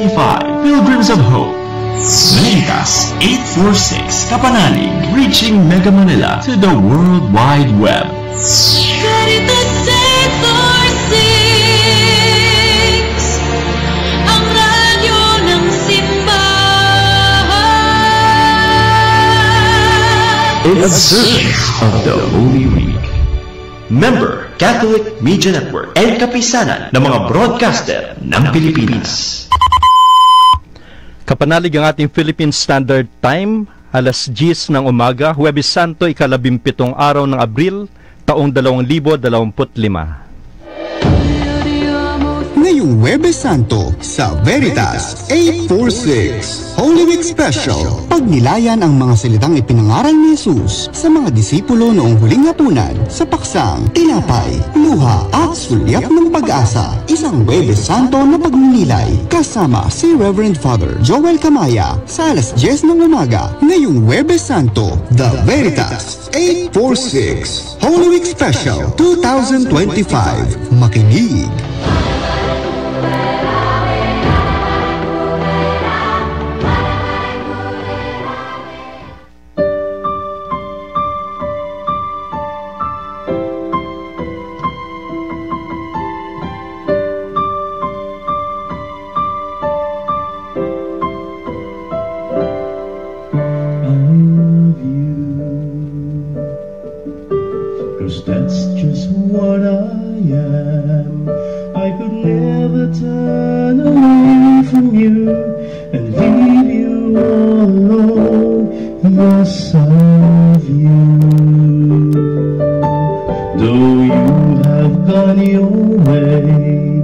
5 Pilgrims of Hope. Veritas 846 Kapanalig, reaching Mega Manila to the World Wide Web. Veritas 846, ang radyo ng simbahan. In observance of the Holy Week. Member, Catholic Media Network and kapisanan ng mga broadcaster ng Pilipinas. Kapanalig ang ating Philippine Standard Time, alas 10 ng umaga, Huwebes Santo, ika-17 araw ng Abril, taong 2025. Ngayong Huwebes Santo sa Veritas 846 Holy Week Special, pagnilayan ang mga salitang ipinangaral ni Jesus sa mga disipulo noong huling hapunan sa paksang Tinapay, Luha at Sulyap ng Pag-asa. Isang Huwebes Santo na pagninilay kasama si Reverend Father Joel Kamaya sa alas 10 ng umaga. Ngayong Huwebes Santo, The Veritas 846 Holy Week Special 2025. Makinig! That's just what I am. I could never turn away from you and leave you all alone. Yes, I love you. Though you have gone your way,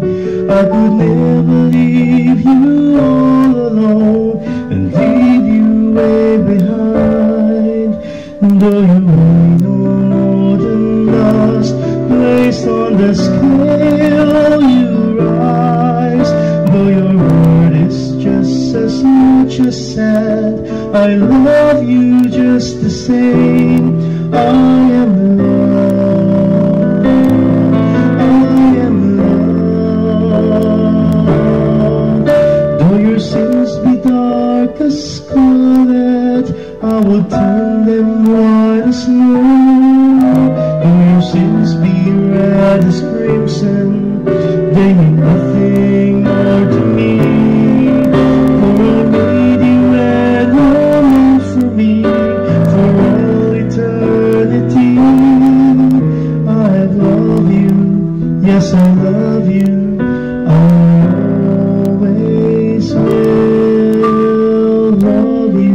I could never leave you all alone and leave you way behind. Though you may no more than dust placed on the scale, you rise. Though your word is just as much as sand, I love you just the same. I am loved. I am loved. Though your sins be dark as scarlet, I will turn them white as snow. Though your sins be red as crimson, they mean nothing more to me. For I made you red, woman, for me, for all eternity. I love you, yes, I love you. I always will love you.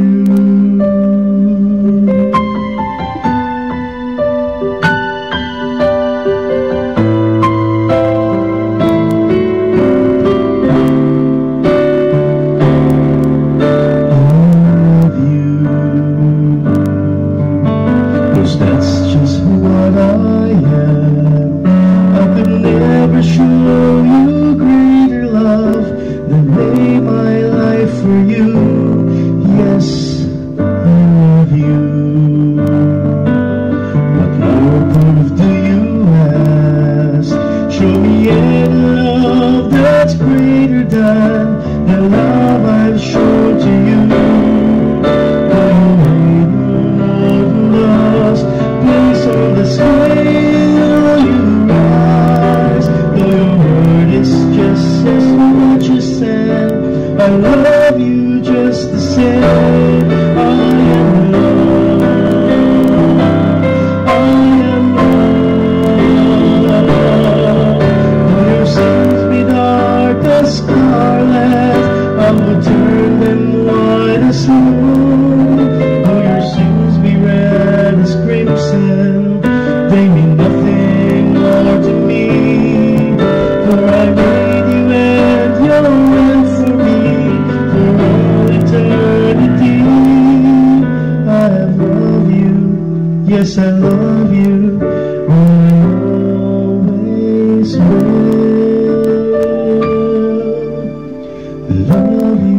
Yes, I love you. I always will love you.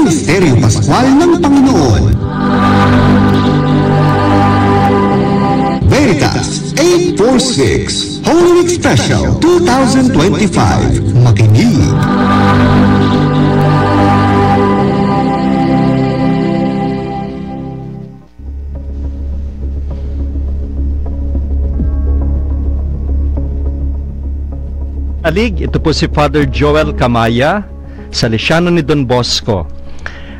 Misteryo Pascual ng Panginoon. Veritas 846 Holy Week Special 2025. Makinig. Alig, ito po si Father Joel Camaya, Salesiano ni Don Bosco.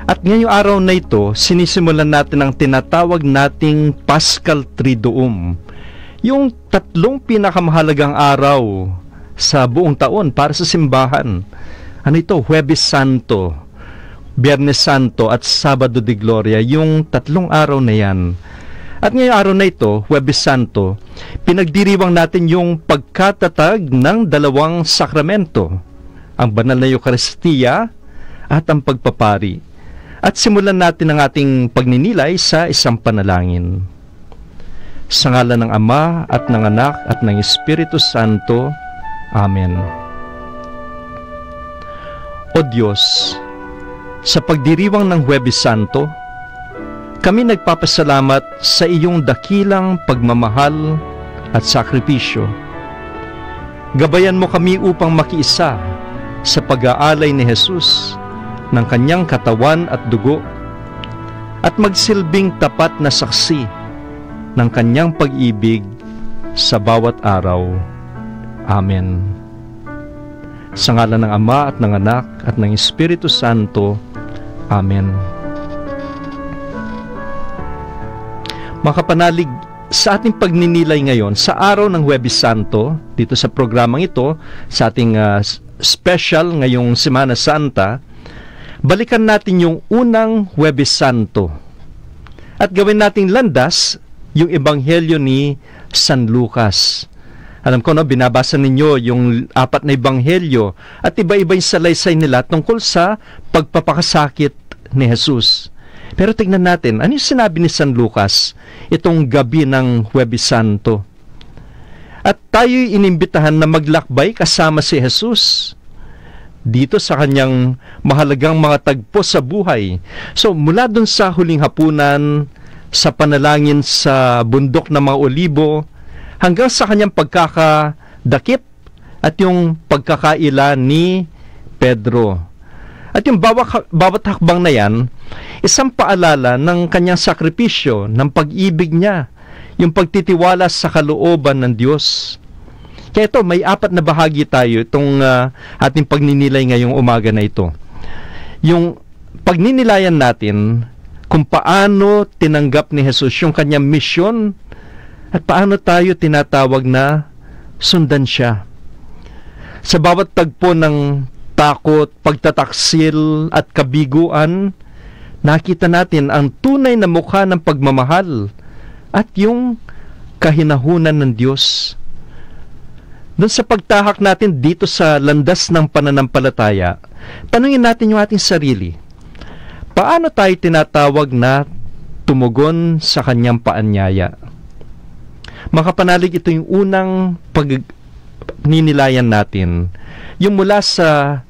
At ngayong araw na ito, sinisimulan natin ang tinatawag nating Paschal Triduum, yung tatlong pinakamahalagang araw sa buong taon para sa simbahan. Ano ito? Huwebes Santo, Biyernes Santo at Sabado de Gloria, yung tatlong araw na yan. At ngayong araw na ito, Huwebes Santo, pinagdiriwang natin yung pagkatatag ng dalawang sakramento, ang banal na Eucharistia at ang pagpapari. At simulan natin ang ating pagninilay sa isang panalangin. Sa ngalan ng Ama at ng Anak at ng Espiritu Santo. Amen. O Diyos, sa pagdiriwang ng Huwebes Santo, kami nagpapasalamat sa iyong dakilang pagmamahal at sakripisyo. Gabayan mo kami upang makiisa sa pag-aalay ni Jesus ng kanyang katawan at dugo at magsilbing tapat na saksi ng kanyang pag-ibig sa bawat araw. Amen. Sa ngalan ng Ama at ng Anak at ng Espiritu Santo. Amen. Mga kapanalig, sa ating pagninilay ngayon, sa araw ng Huwebes Santo, dito sa programang ito, sa ating special ngayong Semana Santa, balikan natin yung unang Huwebes Santo. At gawin nating landas yung Ebanghelyo ni San Lucas. Alam ko, no, binabasa ninyo yung 4 na Ebanghelyo at iba-iba yung salaysay nila tungkol sa pagpapakasakit ni Jesus. Pero tignan natin, ano yung sinabi ni San Lucas itong gabi ng Huwebes Santo? At tayo'y inimbitahan na maglakbay kasama si Jesus dito sa kanyang mahalagang mga tagpo sa buhay. So, mula dun sa huling hapunan, sa panalangin sa bundok ng mga olibo, hanggang sa kanyang pagkakadakip at yung pagkakaila ni Pedro. At yung bawat hakbang na yan, isang paalala ng kanyang sakripisyo, ng pag-ibig niya, yung pagtitiwala sa kalooban ng Diyos. Kaya ito, may 4 na bahagi tayo itong ating pagninilay ngayong umaga na ito. Yung pagninilayan natin kung paano tinanggap ni Jesus yung kanyang misyon at paano tayo tinatawag na sundan siya. Sa bawat tagpo ng takot, pagtataksil at kabiguan, nakita natin ang tunay na mukha ng pagmamahal at yung kahinahunan ng Diyos. Doon sa pagtahak natin dito sa landas ng pananampalataya, tanungin natin yung ating sarili. Paano tayo tinatawag na tumugon sa kanyang paanyaya? Makapanalig, ito yung unang pagninilayan natin. Yung mula sa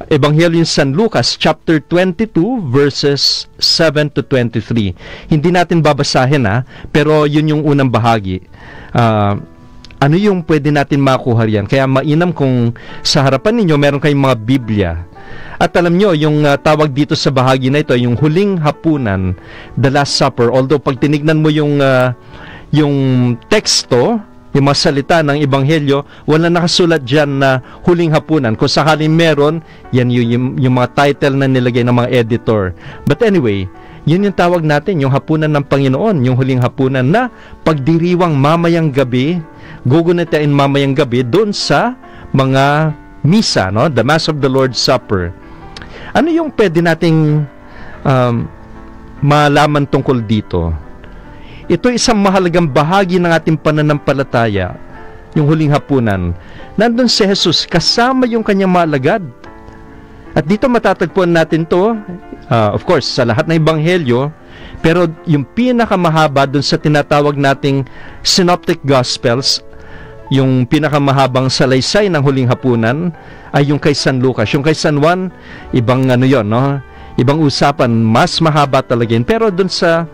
Ebanghelyo ni San Lucas, chapter 22, verses 7 to 23. Hindi natin babasahin, pero yun yung unang bahagi. Ano yung pwede natin makuha riyan? Kaya mainam kung sa harapan ninyo meron kayong mga Biblia. At alam nyo, yung tawag dito sa bahagi na ito, yung huling hapunan, the Last Supper. Although pag tinignan mo yung teksto, yung mga salita ng Ebanghelyo, wala nakasulat dyan na huling hapunan. Kung sakaling meron, yan yung mga title na nilagay ng mga editor. But anyway, yun yung tawag natin, yung hapunan ng Panginoon, yung huling hapunan na pagdiriwang mamayang gabi, gugunitain mamayang gabi doon sa mga misa, no? The Mass of the Lord's Supper. Ano yung pwede nating malaman tungkol dito? Ito isang mahalagang bahagi ng ating pananampalataya, yung huling hapunan. Nandun si Jesus kasama yung kanyang mga alagad. At dito matatagpuan natin to, of course, sa lahat ng Ebanghelyo, pero yung pinakamahaba dun sa tinatawag nating Synoptic Gospels, yung pinakamahabang salaysay ng huling hapunan, ay yung kay San Lucas. Yung kay San Juan, ibang ano yon, no? ibang usapan, mas mahaba talaga yun. Pero dun sa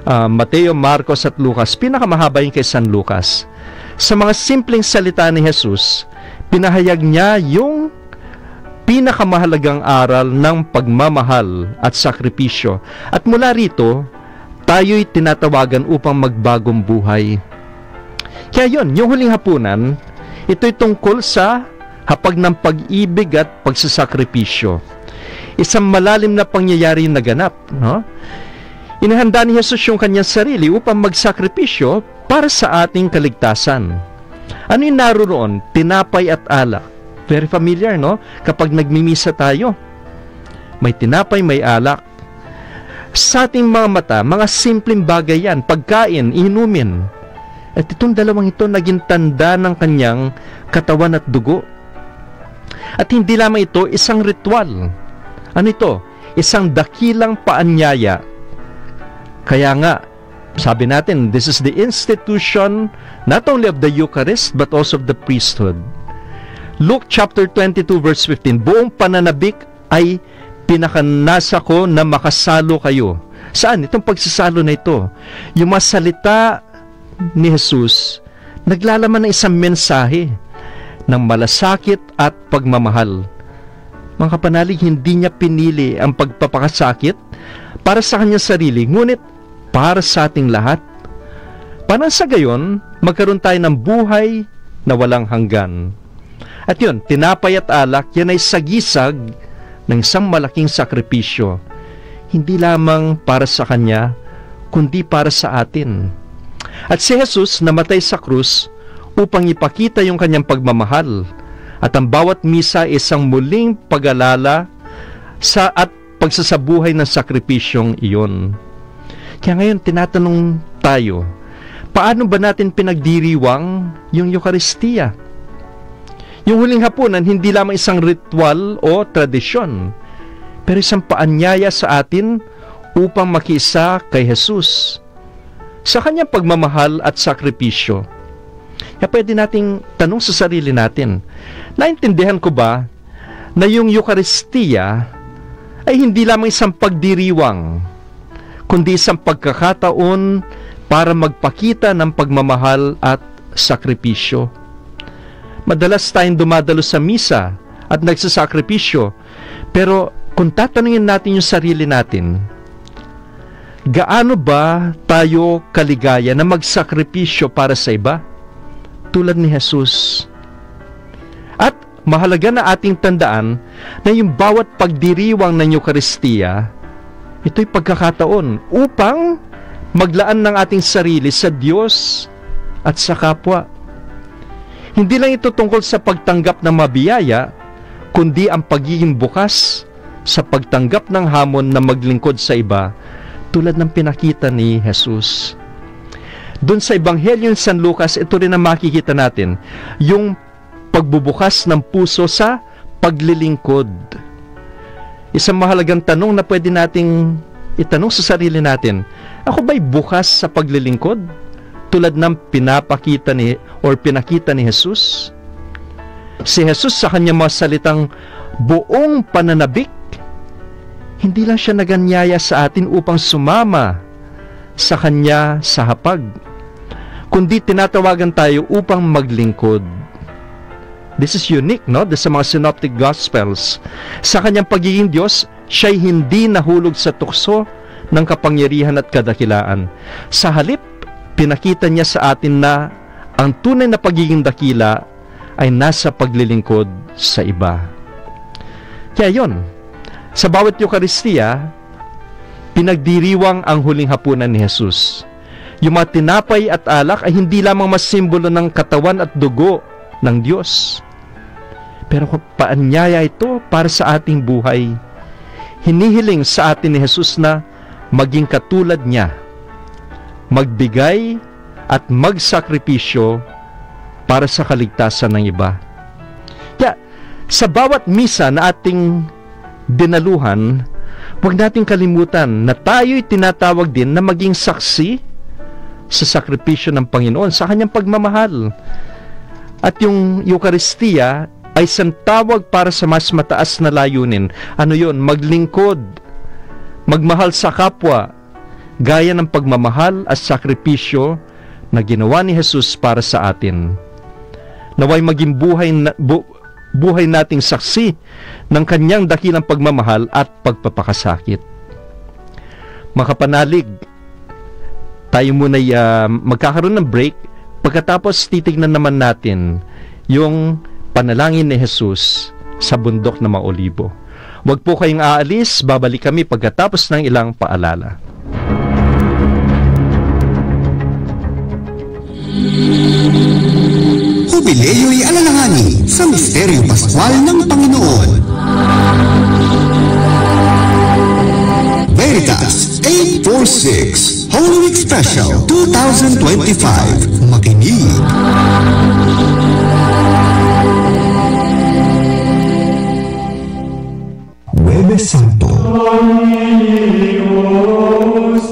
Mateo, Marcos at Lucas, pinakamahaba yun kay San Lucas. Sa mga simpleng salita ni Jesus, pinahayag niya yung pinakamahalagang aral ng pagmamahal at sakripisyo. At mula rito, tayo'y tinatawagan upang magbagong buhay. Kaya yun, yung huling hapunan, ito'y tungkol sa hapag ng pag-ibig at pagsasakripisyo. Isang malalim na pangyayari yung naganap, no? Inihanda ni Jesus yung kanyang sarili upang magsakripisyo para sa ating kaligtasan. Ano yung naroon? Tinapay at alak. Very familiar, no? Kapag nagmimisa tayo, may tinapay, may alak. Sa ating mga mata, mga simpleng bagay yan. Pagkain, inumin. At itong dalawang ito naging tanda ng kanyang katawan at dugo. At hindi lamang ito isang ritual. Ano ito? Isang dakilang paanyaya. Kaya nga, sabi natin, this is the institution not only of the Eucharist but also of the priesthood. Luke chapter 22 verse 15, buong pananabik ay pinakanasa ko na makasalo kayo. Saan? Itong pagsasalo na ito. Yung mga salita ni Jesus, naglalaman ng isang mensahe ng malasakit at pagmamahal. Mga kapanalig, hindi niya pinili ang pagpapakasakit para sa kanyang sarili, ngunit para sa ating lahat. Para sa gayon, magkaroon tayo ng buhay na walang hanggan. At yun, tinapay at alak, yan ay sagisag ng isang malaking sakripisyo. Hindi lamang para sa kanya, kundi para sa atin. At si Jesus namatay sa krus upang ipakita yung kanyang pagmamahal. At ang bawat misa ay isang muling pag-alala at pagsasabuhay ng sakripisyong iyon. Kaya ngayon, tinatanong tayo, paano ba natin pinagdiriwang yung Eucharistia? Yung huling hapunan, hindi lamang isang ritual o tradisyon, pero isang paanyaya sa atin upang makiisa kay Jesus sa kanyang pagmamahal at sakripisyo. Kaya pwede nating tanong sa sarili natin, naintindihan ko ba na yung Eucharistia ay hindi lamang isang pagdiriwang, kundi isang pagkakataon para magpakita ng pagmamahal at sakripisyo? Madalas tayong dumadalo sa misa at nagsasakripisyo, pero kung tatanungin natin yung sarili natin, gaano ba tayo kaligaya na magsakripisyo para sa iba? Tulad ni Jesus. At mahalaga na ating tandaan na yung bawat pagdiriwang ng Eucharistia, ito'y pagkakataon upang maglaan ng ating sarili sa Diyos at sa kapwa. Hindi lang ito tungkol sa pagtanggap ng mabiyaya, kundi ang pagiging bukas sa pagtanggap ng hamon na maglingkod sa iba, tulad ng pinakita ni Jesus. Doon sa Ebanghelyo ng San Lucas, ito rin ang makikita natin, yung pagbubukas ng puso sa paglilingkod. Isang mahalagang tanong na pwede nating itanong sa sarili natin, ako ba'y bukas sa paglilingkod? Tulad ng pinakita ni Jesus? Si Jesus sa kanyang mga salitang buong pananabik, hindi lang siya naganyaya sa atin upang sumama sa kanya sa hapag, kundi tinatawagan tayo upang maglingkod. This is unique, no? Sa mga synoptic gospels. Sa kanyang pagiging Diyos, siya'y hindi nahulog sa tukso ng kapangyarihan at kadakilaan. Sa halip, pinakita niya sa atin na ang tunay na pagiging dakila ay nasa paglilingkod sa iba. Kaya yon, sa bawat Eucharistia, pinagdiriwang ang huling hapunan ni Jesus. Yung mga tinapay at alak ay hindi lamang masimbolo ng katawan at dugo ng Diyos, pero paanyaya ito para sa ating buhay. Hinihiling sa atin ni Jesus na maging katulad niya, magbigay at magsakripisyo para sa kaligtasan ng iba. Kaya, sa bawat misa na ating dinaluhan, huwag nating kalimutan na tayo'y tinatawag din na maging saksi sa sakripisyo ng Panginoon, sa kanyang pagmamahal. At yung Eucharistia ay isang tawag para sa mas mataas na layunin. Ano yun? Maglingkod magmahal sa kapwa, gaya ng pagmamahal at sakripisyo na ginawa ni Jesus para sa atin. Naway maging buhay nating saksi ng kanyang dakilang pagmamahal at pagpapakasakit. Makapanalig, tayo muna'y magkakaroon ng break. Pagkatapos titignan naman natin yung panalangin ni Jesus sa bundok na Maolibo. Huwag po kayong aalis, babalik kami pagkatapos ng ilang paalala. Jubileo'y alalahanin sa Misteryo Pascual ng Panginoon. Veritas 846 Holy Week Special 2025. Makinig. Huwebes Santo.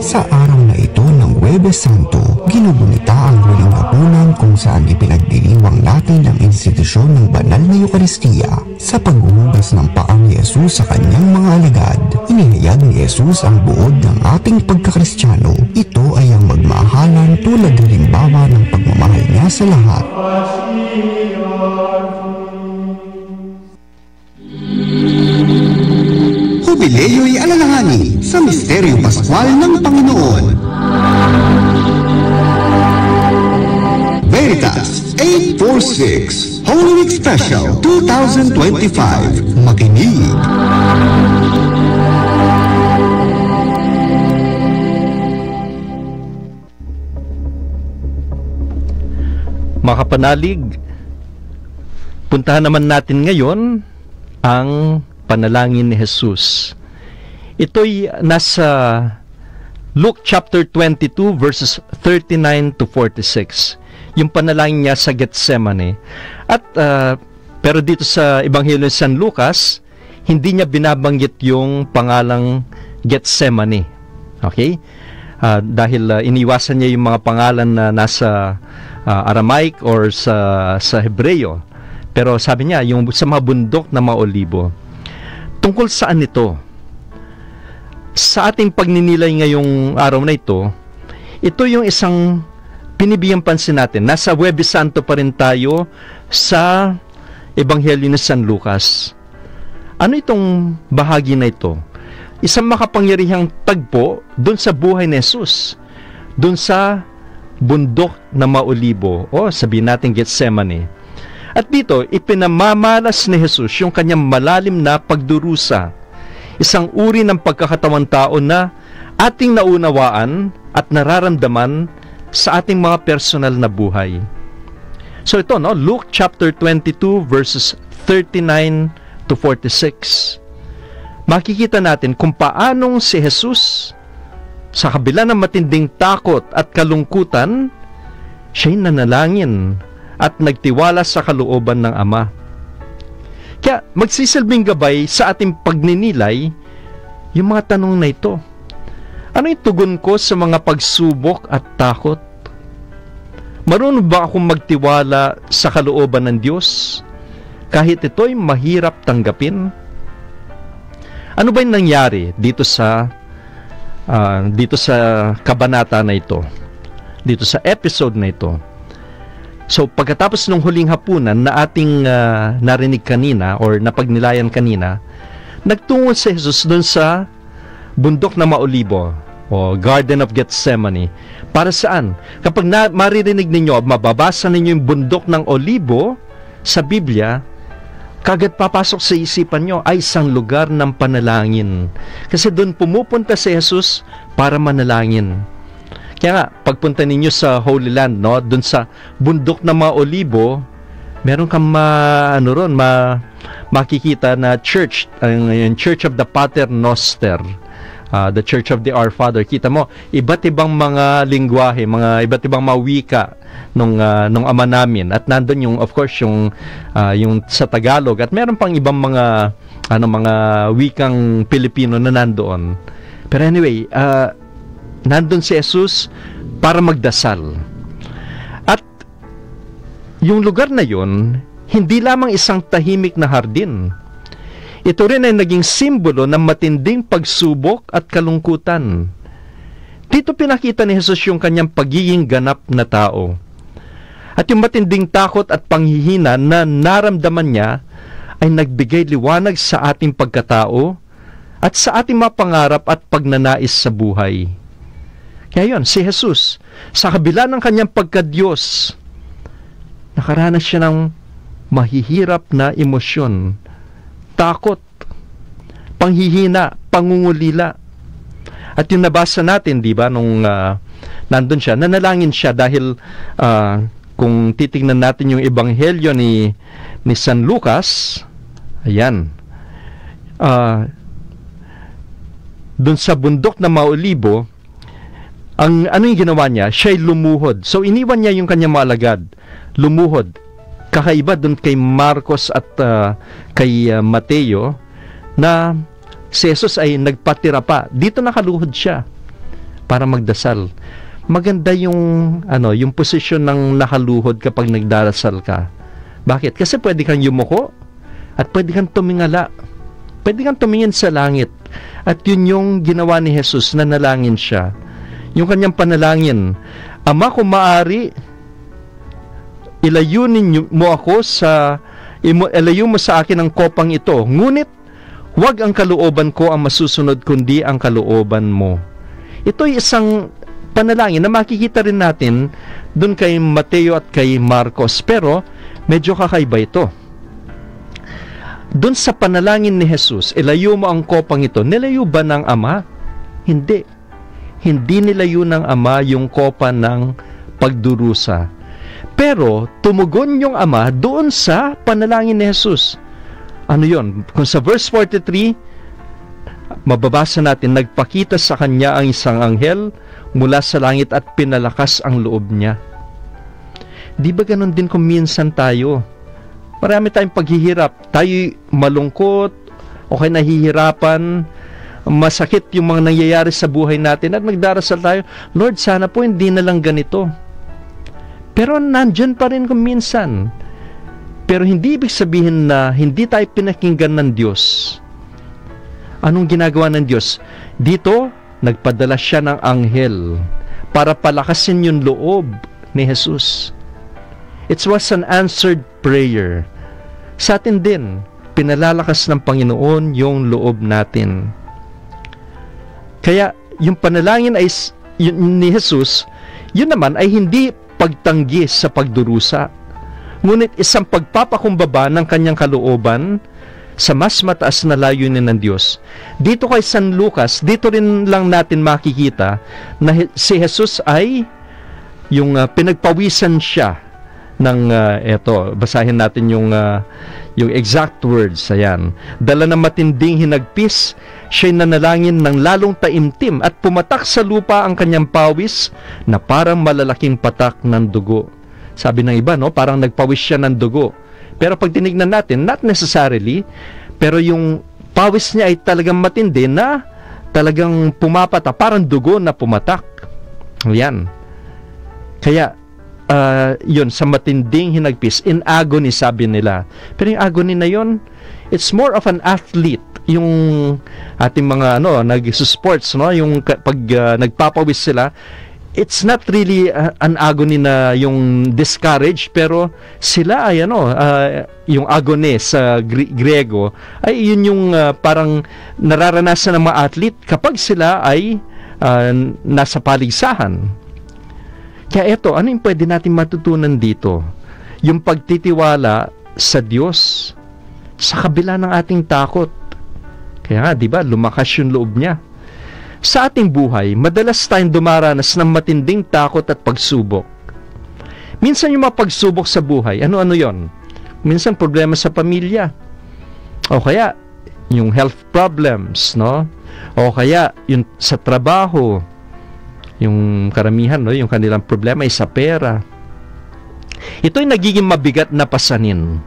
Sa araw na ito ng Huwebes Santo, ginugunita ang huling hapunan kung saan ipinagdiriwang natin ang institusyon ng banal na Eucharistia. Sa paghuhugas ng paa ni Jesus sa kanyang mga alagad, inihayag ni Jesus ang buod ng ating pagkakristyano. Ito ay ang magmahalan tulad ng halimbawa ng pagmamahal niya sa lahat. Jubileo'y alalahanin sa Misteryo Pascual ng Panginoon. Veritas 846 Holy Week Special 2025. Makinig. Makapanalig, puntahan naman natin ngayon ang panalangin ni Jesus. Ito'y nasa Luke chapter 22 verses 39 to 46. Yung panalangin niya sa Getsemane. At pero dito sa Ebanghelyo ni San Lucas, hindi niya binabanggit yung pangalang Getsemane. Okay? Dahil iniwasan niya yung mga pangalan na nasa Aramaic or sa Hebreo. Pero sabi niya, yung sa mga bundok na Maolibo. Tungkol saan ito? Sa ating pagninilay ngayong araw na ito, ito yung isang pinibigyang pansin natin. Nasa Huwebes Santo pa rin tayo sa Ebanghelyo ni San Lucas. Ano itong bahagi na ito? Isang makapangyarihang tagpo doon sa buhay ni Jesus. Doon sa bundok na Maolibo o sabihin natin Getsemane. At dito, ipinamamalas ni Jesus yung kanyang malalim na pagdurusa. Isang uri ng pagkakatawang tao na ating naunawaan at nararamdaman sa ating mga personal na buhay. So ito, no? Luke chapter 22 verses 39 to 46. Makikita natin kung paanong si Jesus, sa kabila ng matinding takot at kalungkutan, siya'y nanalangin at nagtiwala sa kalooban ng Ama. Kaya magsisilbing gabay sa ating pagninilay yung mga tanong na ito. Ano yung tugon ko sa mga pagsubok at takot? Marunong ba akong magtiwala sa kalooban ng Diyos kahit ito'y mahirap tanggapin? Ano ba yung nangyari dito sa kabanata na ito? Dito sa episode na ito? So, pagkatapos ng huling hapunan na ating narinig kanina or napagnilayan kanina, nagtungo si Jesus doon sa bundok na Maolibo o Garden of Gethsemane. Para saan? Kapag maririnig ninyo, mababasa ninyo yung bundok ng Olibo sa Biblia, kagad papasok sa isipan nyo ay isang lugar ng panalangin. Kasi doon pumupunta si Jesus para manalangin. Kaya nga, pagpunta ninyo sa Holy Land, no, doon sa bundok ng mga Olibo, meron kang makikita na church, yung Church of the Pater Noster, the Church of the Our Father. Kita mo, iba't ibang mga lingwahe, iba't ibang mga wika nung ama namin. At nandun yung, of course, yung sa Tagalog. At meron pang ibang mga wikang Pilipino na nandoon. Pero anyway, nandun si Jesus para magdasal. At yung lugar na yun, hindi lamang isang tahimik na hardin. Ito rin ay naging simbolo ng matinding pagsubok at kalungkutan. Dito pinakita ni Jesus yung kanyang pagiging ganap na tao. At yung matinding takot at panghihina na naramdaman niya ay nagbigay liwanag sa ating pagkatao at sa ating mga pangarap at pagnanais sa buhay. Kaya yun, si Jesus, sa kabila ng kanyang pagka-Diyos, nakaranas siya ng mahihirap na emosyon, takot, panghihina, pangungulila. At yung nabasa natin, di ba, nung nandun siya, nanalangin siya dahil kung titingnan natin yung ebanghelyo ni San Lucas, ayan, dun sa bundok na Maolibo, ano yung ginawa niya? Siya'y lumuhod. So, iniwan niya yung kanyang mga alagad. Lumuhod. Kakaiba dun kay Marcos at kay Mateo na si Jesus ay nagpatira pa. Dito nakaluhod siya para magdasal. Maganda yung posisyon ng nakaluhod kapag nagdarasal ka. Bakit? Kasi pwede kang yumuko at pwede kang tumingala. Pwede kang tumingin sa langit. At yun yung ginawa ni Jesus, nanalangin siya. Yung kanyang panalangin, Ama, kung maaari, ilayo mo sa akin ang kopang ito. Ngunit, huwag ang kalooban ko ang masusunod, kundi ang kalooban mo. Ito'y isang panalangin na makikita rin natin dun kay Mateo at kay Marcos. Pero, medyo kakaiba ito. Dun sa panalangin ni Jesus, ilayo mo ang kopang ito. Nilayo ba ng Ama? Hindi. Hindi nilayo ng Ama yung kopa ng pagdurusa. Pero, tumugon yung Ama doon sa panalangin ni Jesus. Ano yon? Kung sa verse 43, mababasa natin, nagpakita sa kanya ang isang anghel mula sa langit at pinalakas ang loob niya. Di ba ganun din kung minsan tayo? Marami tayong paghihirap. Tayo malungkot, o kaya nahihirapan, masakit yung mga nangyayari sa buhay natin at magdarasal tayo, Lord, sana po hindi na lang ganito. Pero nandyan pa rin kung minsan. Pero hindi ibig sabihin na hindi tayo pinakinggan ng Diyos. Anong ginagawa ng Diyos? Dito, nagpadala siya ng anghel para palakasin yung loob ni Jesus. It was an answered prayer. Sa atin din, pinalalakas ng Panginoon yung loob natin. Kaya, yung panalangin ay ni Jesus, yun naman ay hindi pagtanggi sa pagdurusa, ngunit isang pagpapakumbaba ng kanyang kalooban sa mas mataas na layunin ng Diyos. Dito kay San Lucas, dito rin lang natin makikita na si Jesus ay yung pinagpawisan siya ng basahin natin yung exact words. Ayan. Dala ng matinding hinagpis, siya'y nanalangin ng lalong taimtim at pumatak sa lupa ang kanyang pawis na parang malalaking patak ng dugo. Sabi ng iba, no, parang nagpawis siya ng dugo. Pero pag tinignan natin, not necessarily, pero yung pawis niya ay talagang matindi na talagang pumapatak, parang dugo na pumatak. Ayan. Kaya, yun, sa matinding hinagpis, in agony, sabi nila. Pero yung agony na yun, it's more of an athlete. Yung ating mga nag-sports, no, yung pag nagpapawis sila, it's not really an agony na yung discourage, pero sila ay yung agony sa Griego ay yun yung parang nararanasan ng mga athlete kapag sila ay nasa paligsahan. Kaya ito, ano yung pwede natin matutunan dito? Yung pagtitiwala sa Diyos sa kabila ng ating takot. Kaya nga, di ba, lumakas yung loob niya. Sa ating buhay, madalas tayong dumaranas ng matinding takot at pagsubok. Minsan yung mga pagsubok sa buhay, ano-ano yon? Minsan problema sa pamilya. O kaya, yung health problems, no? O kaya, yung sa trabaho, yung karamihan, no? Yung kanilang problema ay sa pera. Ito'y nagiging mabigat na pasanin.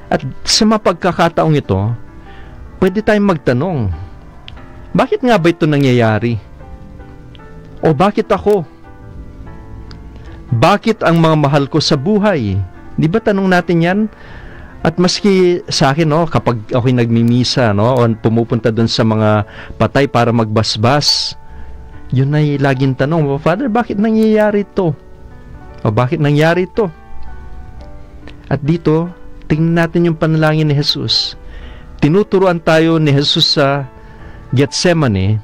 At sa mga pagkakataong ito, pwede tayong magtanong, bakit nga ba ito nangyayari? O bakit ako? Bakit ang mga mahal ko sa buhay? Di ba tanong natin yan? At maski sa akin, no, kapag ako'y nagmimisa, no, o pumupunta doon sa mga patay para magbasbas, yun ay laging tanong, Father, bakit nangyayari ito? O bakit nangyari ito? At dito, tingnan natin yung panalangin ni Jesus. Tinuturuan tayo ni Jesus sa Gethsemane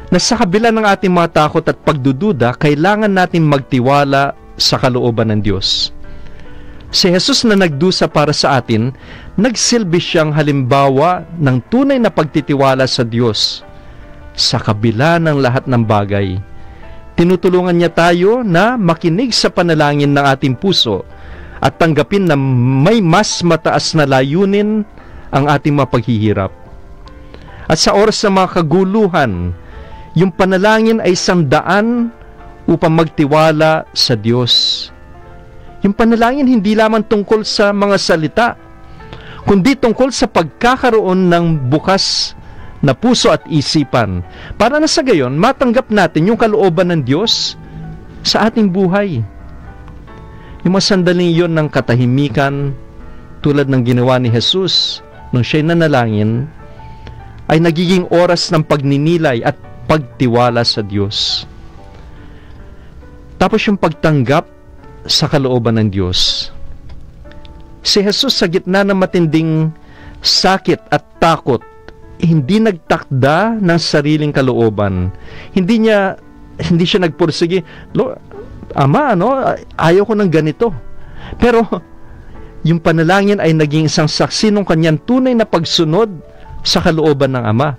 na sa kabila ng ating mga takot at pagdududa, kailangan natin magtiwala sa kalooban ng Diyos. Si Jesus na nagdusa para sa atin, nagsilbi siyang halimbawa ng tunay na pagtitiwala sa Diyos sa kabila ng lahat ng bagay. Tinutulungan niya tayo na makinig sa panalangin ng ating puso at tanggapin na may mas mataas na layunin ang ating mga paghihirap. At sa oras ng mga kaguluhan, yung panalangin ay isang daan upang magtiwala sa Diyos. Yung panalangin hindi lamang tungkol sa mga salita, kundi tungkol sa pagkakaroon ng bukas na puso at isipan para na sa gayon matanggap natin yung kalooban ng Diyos sa ating buhay. Yung mga sandaling yon ng katahimikan tulad ng ginawa ni Jesus nung siya'y nanalangin ay nagiging oras ng pagninilay at pagtiwala sa Diyos. Tapos yung pagtanggap sa kalooban ng Diyos. Si Jesus sa gitna ng matinding sakit at takot, hindi nagtakda ng sariling kalooban. Hindi siya nagpursige, Ama, ayaw ko ng ganito. Pero yung panalangin ay naging isang saksi ng kanyang tunay na pagsunod sa kalooban ng Ama.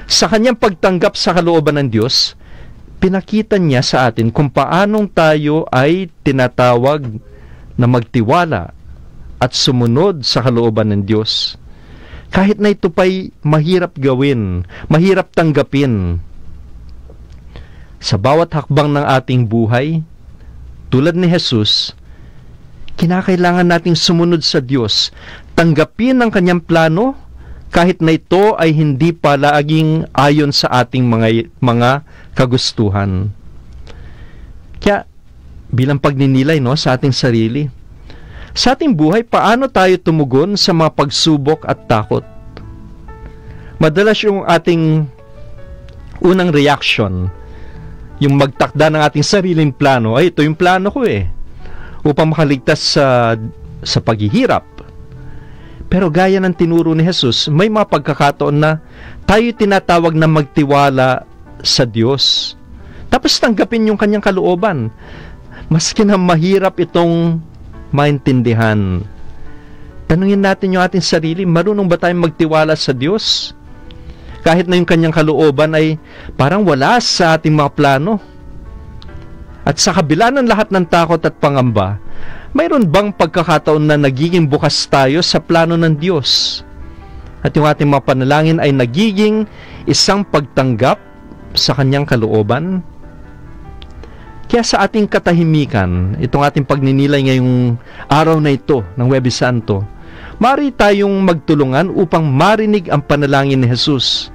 Sa kanyang pagtanggap sa kalooban ng Diyos, pinakita niya sa atin kung paanong tayo ay tinatawag na magtiwala at sumunod sa kalooban ng Diyos. Kahit na ito pa'y mahirap gawin, mahirap tanggapin. Sa bawat hakbang ng ating buhay, tulad ni Jesus, kinakailangan nating sumunod sa Diyos, tanggapin ang kanyang plano, kahit na ito ay hindi palaging ayon sa ating mga kagustuhan. Kaya, bilang pagninilay sa ating sarili, sa ating buhay, paano tayo tumugon sa mga pagsubok at takot? Madalas yung ating unang reaction, yung magtakda ng ating sariling plano, ay ito yung plano ko upang makaligtas sa paghihirap. Pero gaya ng tinuro ni Jesus, may mga pagkakataon na tayo tinatawag na magtiwala sa Diyos. Tapos tanggapin yung kanyang kalooban. Maski na mahirap itong maintindihan. Tanungin natin yung ating sarili, marunong ba tayong magtiwala sa Diyos? Kahit na yung kanyang kalooban ay parang wala sa ating mga plano. At sa kabila ng lahat ng takot at pangamba, mayroon bang pagkakataon na nagiging bukas tayo sa plano ng Diyos? At yung ating mga panalangin ay nagiging isang pagtanggap sa kanyang kalooban? Kaya sa ating katahimikan, itong ating pagninilay ngayong araw na ito ng Huwebes Santo, maaari tayong magtulungan upang marinig ang panalangin ni Jesus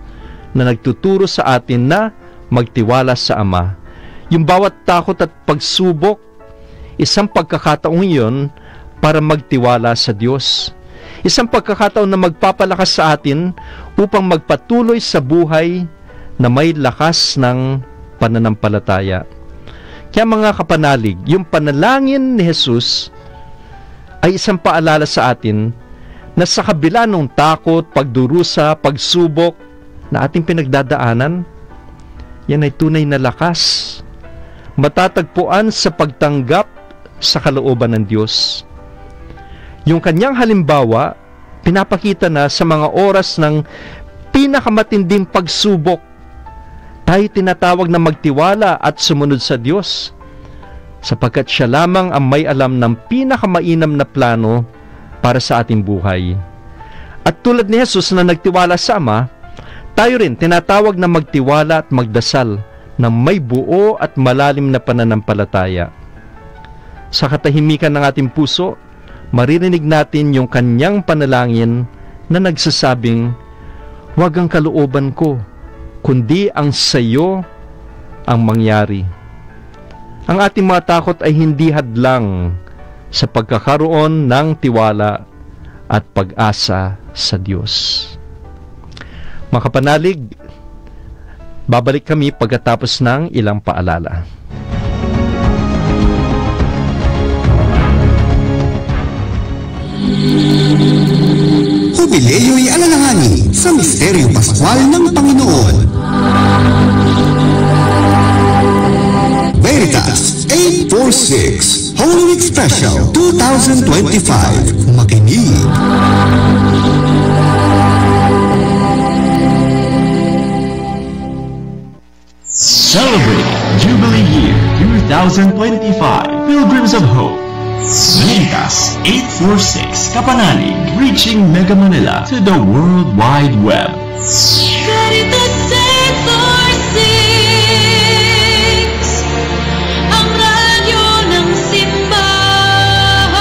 na nagtuturo sa atin na magtiwala sa Ama. Yung bawat takot at pagsubok, isang pagkakataon iyon para magtiwala sa Diyos. Isang pagkakataon na magpapalakas sa atin upang magpatuloy sa buhay na may lakas ng pananampalataya. Kaya mga kapanalig, yung panalangin ni Jesus ay isang paalala sa atin na sa kabila ng takot, pagdurusa, pagsubok na ating pinagdadaanan, yan ay tunay na lakas. Matatagpuan sa pagtanggap sa kalooban ng Diyos. Yung kanyang halimbawa, pinapakita na sa mga oras ng pinakamatinding pagsubok, tayo tinatawag na magtiwala at sumunod sa Diyos, sapagkat siya lamang ang may alam ng pinakamainam na plano para sa ating buhay. At tulad ni Jesus na nagtiwala sa Ama, tayo rin tinatawag na magtiwala at magdasal na may buo at malalim na pananampalataya. Sa katahimikan ng ating puso, maririnig natin yung kanyang panalangin na nagsasabing, "Huwag ang kalooban ko, kundi ang sayo ang mangyari." Ang ating mga takot ay hindi hadlang sa pagkakaroon ng tiwala at pag-asa sa Diyos. Mga kapanalig, babalik kami pagkatapos ng ilang paalala. Jubileo'y alalahanin sa Misteryo Pascual ng Panginoon. Veritas 846 Holy Week Special 2025. Makinig. Celebrate Jubilee Year 2025 Pilgrims of Hope. Veritas 846 Kapanalig, reaching Mega Manila to the World Wide Web. Veritas 846, ang radyo ng simbahan.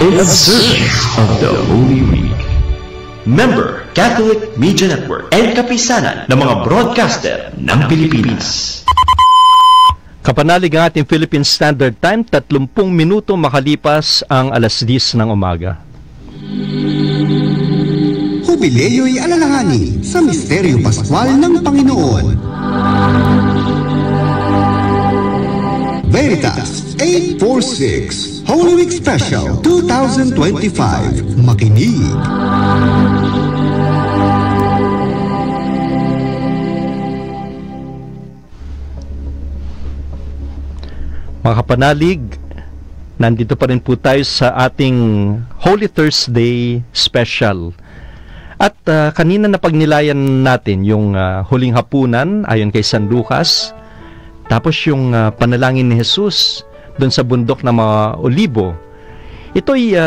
In observance of the Holy Week. Member, Catholic Media Network and kapisanan ng mga broadcaster ng Pilipinas. Kapanalig ang ating Philippine Standard Time, 30 minuto makalipas ang alas 10 ng umaga. Jubileo'y alalahanin sa Misteryo Pascual ng Panginoon. Veritas 846 Holy Week Special 2025. Makinig. Mga kapanalig, nandito pa rin po tayo sa ating Holy Thursday special. At kanina na pagnilayan natin yung huling hapunan ayon kay San Lucas, tapos yung panalangin ni Jesus doon sa bundok ng mga Olibo. Ito'y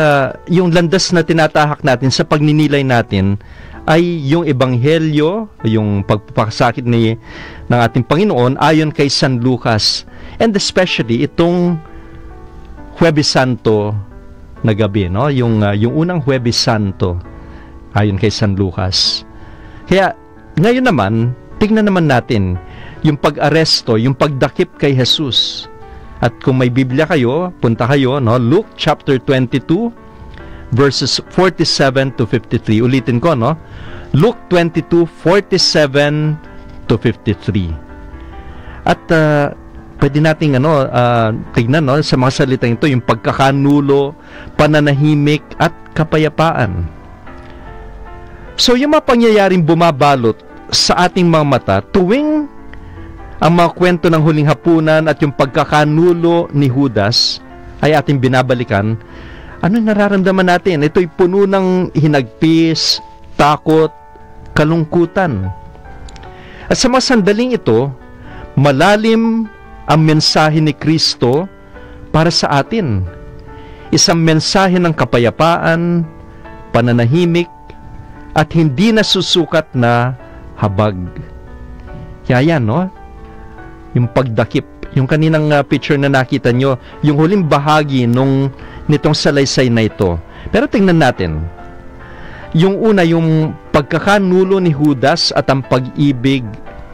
yung landas na tinatahak natin sa pagninilay natin ay yung ebanghelyo, yung pagpapakasakit ng ating Panginoon ayon kay San Lucas. And especially itong Huwebes Santo na gabi, no? Yung unang Huwebes Santo ayon kay San Lucas. Kaya ngayon naman, tingnan naman natin yung pag-aresto, yung pagdakip kay Jesus. At kung may Biblia kayo, punta kayo, no? Luke chapter 22 verses 47 to 53. Ulitin ko, no? Luke 22, 47 to 53. At pwede nating tignan, no, sa mga salitang ito, yung pagkakanulo, pananahimik, at kapayapaan. So, yung mga pangyayaring bumabalot sa ating mga mata, tuwing ang mga kwento ng huling hapunan at yung pagkakanulo ni Judas ay ating binabalikan, ano nararamdaman natin? Ito'y puno ng hinagpis, takot, kalungkutan. At sa mga sandaling ito, malalim ang mensahe ni Kristo para sa atin. Isang mensahe ng kapayapaan, pananahimik, at hindi nasusukat na habag. Kaya yan, no? Yung pagdakip, yung kaninang picture na nakita nyo, yung huling bahagi nitong salaysay na ito. Pero tingnan natin. Yung una, yung pagkakanulo ni Judas at ang pag-ibig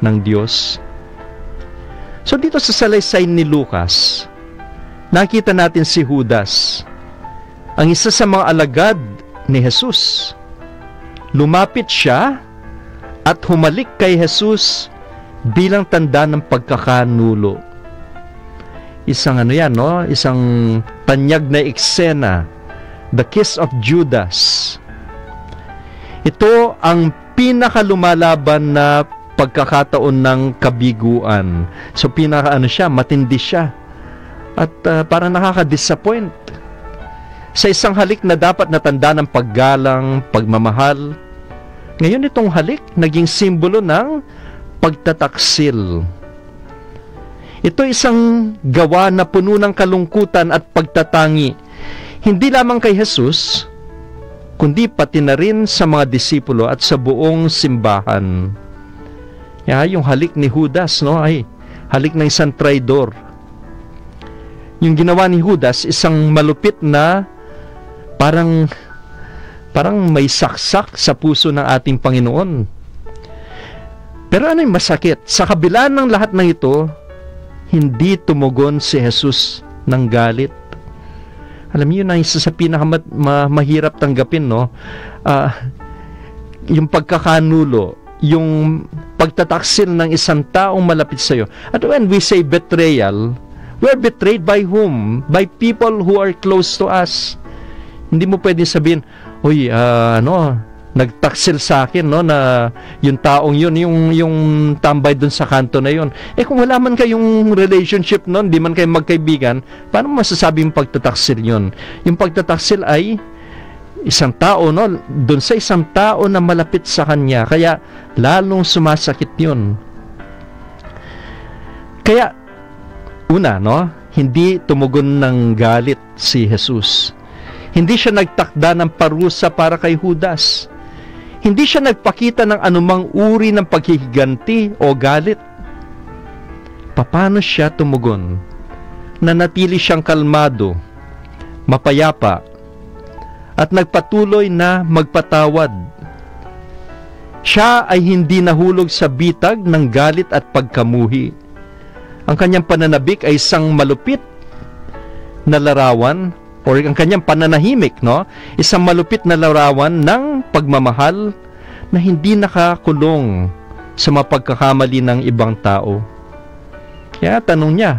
ng Diyos. So dito sa salaysay ni Lucas, nakita natin si Judas, ang isa sa mga alagad ni Jesus. Lumapit siya at humalik kay Jesus bilang tanda ng pagkakanulo. Isang yan, no? Isang tanyag na eksena, the kiss of Judas. Ito ang pinakalumalaban na pagkakataon ng kabiguan. So matindi siya. At parang nakaka-disappoint. Sa isang halik na dapat natanda ng paggalang, pagmamahal, ngayon itong halik naging simbolo ng pagtataksil. Ito isang gawa na puno ng kalungkutan at pagtatangi, hindi lamang kay Jesus, kundi pati na rin sa mga disipulo at sa buong simbahan. Yung halik ni Judas, no, ay halik ng isang traidor. Yung ginawa ni Judas, isang malupit na parang may saksak sa puso ng ating Panginoon. Pero ano yung masakit? Sa kabila ng lahat ng ito, hindi tumugon si Jesus ng galit. Alam niyo na isa sa mahirap tanggapin, no? Yung pagkakanulo, yung pagtataksil ng isang taong malapit sa iyo. At when we say betrayal, we're betrayed by whom? By people who are close to us. Hindi mo pwedeng sabihin, uy, nagtaksil sa akin, no, na yung taong yun, yung tambay dun sa kanto na yun. Kung wala man kayong relationship nun, di man kayo magkaibigan, paano masasabing pagtataksil yun? Yung pagtataksil ay isang tao, no, dun sa isang tao na malapit sa kanya, kaya lalong sumasakit yun. Kaya, una, no, hindi tumugon ng galit si Jesus. Hindi siya nagtakda ng parusa para kay Judas. Hindi siya nagpakita ng anumang uri ng paghihiganti o galit. Paano siya tumugon? Nanatili siyang kalmado, mapayapa, at nagpatuloy na magpatawad. Siya ay hindi nahulog sa bitag ng galit at pagkamuhi. Ang kanyang pananabik ay isang malupit na larawan, or ang kanyang pananahimik, no? Isang malupit na larawan ng pagmamahal na hindi nakakulong sa mapagkakamali ng ibang tao. Kaya tanong niya,